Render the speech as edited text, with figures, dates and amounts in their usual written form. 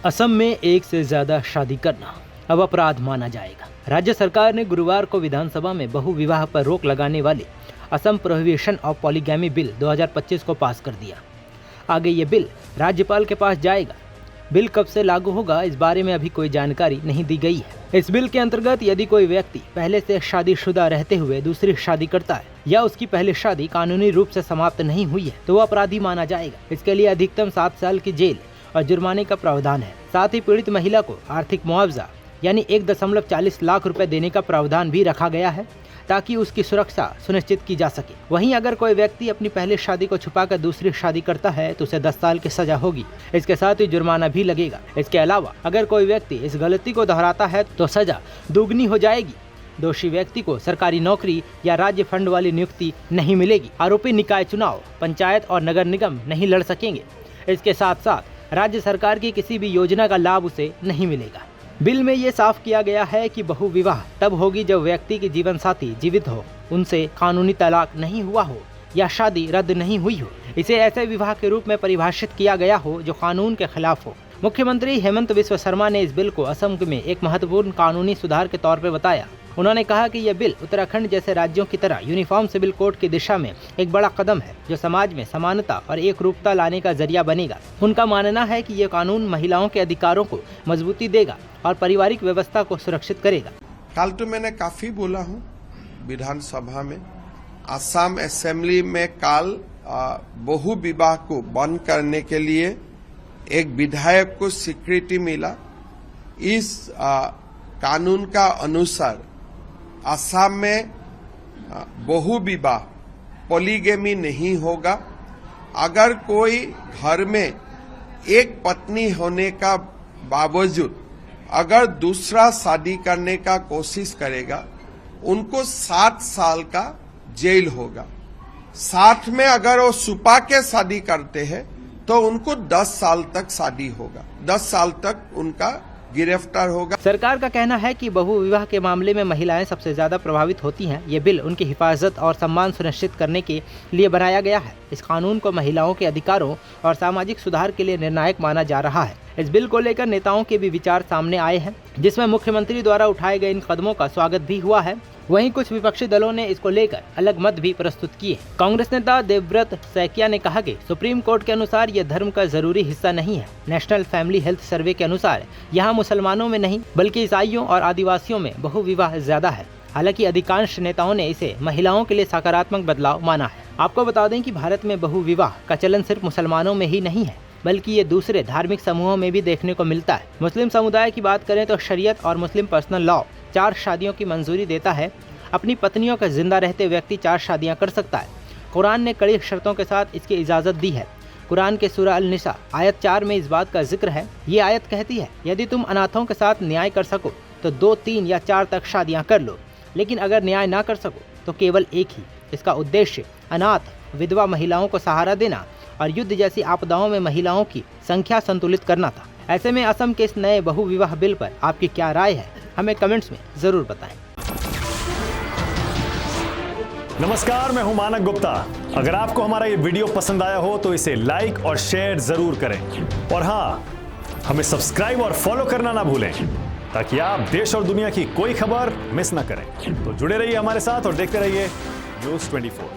असम में एक से ज्यादा शादी करना अब अपराध माना जाएगा। राज्य सरकार ने गुरुवार को विधानसभा में बहु विवाह पर रोक लगाने वाले Assam prohibition of polygamy bill 2025 को पास कर दिया। आगे ये बिल राज्यपाल के पास जाएगा। बिल कब से लागू होगा, इस बारे में अभी कोई जानकारी नहीं दी गई है। इस बिल के अंतर्गत यदि कोई व्यक्ति पहले से शादीशुदा रहते हुए दूसरी शादी करता है या उसकी पहली शादी कानूनी रूप से समाप्त नहीं हुई है तो वह अपराधी माना जाएगा। इसके लिए अधिकतम 7 साल की जेल और जुर्माने का प्रावधान है। साथ ही पीड़ित महिला को आर्थिक मुआवजा यानी 1.40 लाख रुपए देने का प्रावधान भी रखा गया है ताकि उसकी सुरक्षा सुनिश्चित की जा सके। वहीं अगर कोई व्यक्ति अपनी पहली शादी को छुपाकर दूसरी शादी करता है तो उसे 10 साल की सजा होगी। इसके साथ ही जुर्माना भी लगेगा। इसके अलावा अगर कोई व्यक्ति इस गलती को दोहराता है तो सजा दोगुनी हो जाएगी। दोषी व्यक्ति को सरकारी नौकरी या राज्य फंड वाली नियुक्ति नहीं मिलेगी। आरोपी निकाय चुनाव, पंचायत और नगर निगम नहीं लड़ सकेंगे। इसके साथ साथ राज्य सरकार की किसी भी योजना का लाभ उसे नहीं मिलेगा। बिल में ये साफ किया गया है कि बहु विवाह तब होगी जब व्यक्ति की जीवन साथी जीवित हो, उनसे कानूनी तलाक नहीं हुआ हो या शादी रद्द नहीं हुई हो। इसे ऐसे विवाह के रूप में परिभाषित किया गया हो जो कानून के खिलाफ हो। मुख्यमंत्री हेमंत बिस्वा शर्मा ने इस बिल को असम में एक महत्वपूर्ण कानूनी सुधार के तौर पर बताया। उन्होंने कहा कि यह बिल उत्तराखंड जैसे राज्यों की तरह यूनिफॉर्म सिविल कोड की दिशा में एक बड़ा कदम है जो समाज में समानता और एकरूपता लाने का जरिया बनेगा। उनका मानना है कि यह कानून महिलाओं के अधिकारों को मजबूती देगा और पारिवारिक व्यवस्था को सुरक्षित करेगा। कल तो मैंने काफी बोला हूँ विधानसभा में, असम असेंबली में कल बहु विवाह को बंद करने के लिए एक विधायक को स्वीकृति मिला। इस कानून का अनुसार असम में बहु विवाह पॉलीगैमी नहीं होगा। अगर कोई घर में एक पत्नी होने का बावजूद अगर दूसरा शादी करने का कोशिश करेगा उनको 7 साल का जेल होगा। साथ में अगर वो छुपा के शादी करते हैं तो उनको 10 साल तक शादी होगा, 10 साल तक उनका गिरफ्तार होगा। सरकार का कहना है कि बहु विवाह के मामले में महिलाएं सबसे ज्यादा प्रभावित होती हैं। ये बिल उनकी हिफाजत और सम्मान सुनिश्चित करने के लिए बनाया गया है। इस कानून को महिलाओं के अधिकारों और सामाजिक सुधार के लिए निर्णायक माना जा रहा है। इस बिल को लेकर नेताओं के भी विचार सामने आए हैं, जिसमें मुख्यमंत्री द्वारा उठाए गए इन कदमों का स्वागत भी हुआ है। वहीं कुछ विपक्षी दलों ने इसको लेकर अलग मत भी प्रस्तुत किए। कांग्रेस नेता देवव्रत सैकिया ने कहा कि सुप्रीम कोर्ट के अनुसार यह धर्म का जरूरी हिस्सा नहीं है। नेशनल फैमिली हेल्थ सर्वे के अनुसार यहाँ मुसलमानों में नहीं बल्कि ईसाइयों और आदिवासियों में बहु विवाह ज्यादा है। हालांकि अधिकांश नेताओं ने इसे महिलाओं के लिए सकारात्मक बदलाव माना है। आपको बता दें कि भारत में बहु विवाह का चलन सिर्फ मुसलमानों में ही नहीं है बल्कि ये दूसरे धार्मिक समूहों में भी देखने को मिलता है। मुस्लिम समुदाय की बात करें तो शरीयत और मुस्लिम पर्सनल लॉ 4 शादियों की मंजूरी देता है। अपनी पत्नियों का जिंदा रहते व्यक्ति 4 शादियां कर सकता है। कुरान ने कड़ी शर्तों के साथ इसकी इजाज़त दी है। कुरान के सूरह अल-निसा आयत 4 में इस बात का जिक्र है। ये आयत कहती है, यदि तुम अनाथों के साथ न्याय कर सको तो 2, 3 या 4 तक शादियाँ कर लो, लेकिन अगर न्याय ना कर सको तो केवल एक ही। इसका उद्देश्य अनाथ विधवा महिलाओं को सहारा देना और युद्ध जैसी आपदाओं में महिलाओं की संख्या संतुलित करना था। ऐसे में असम के इस नए बहु विवाह बिल पर आपकी क्या राय है, हमें कमेंट्स में जरूर बताएं। नमस्कार, मैं हूं मानक गुप्ता। अगर आपको हमारा ये वीडियो पसंद आया हो तो इसे लाइक और शेयर जरूर करें और हाँ, हमें सब्सक्राइब और फॉलो करना ना भूलें ताकि आप देश और दुनिया की कोई खबर मिस ना करें। तो जुड़े रहिए हमारे साथ और देखते रहिए न्यूज़ 24।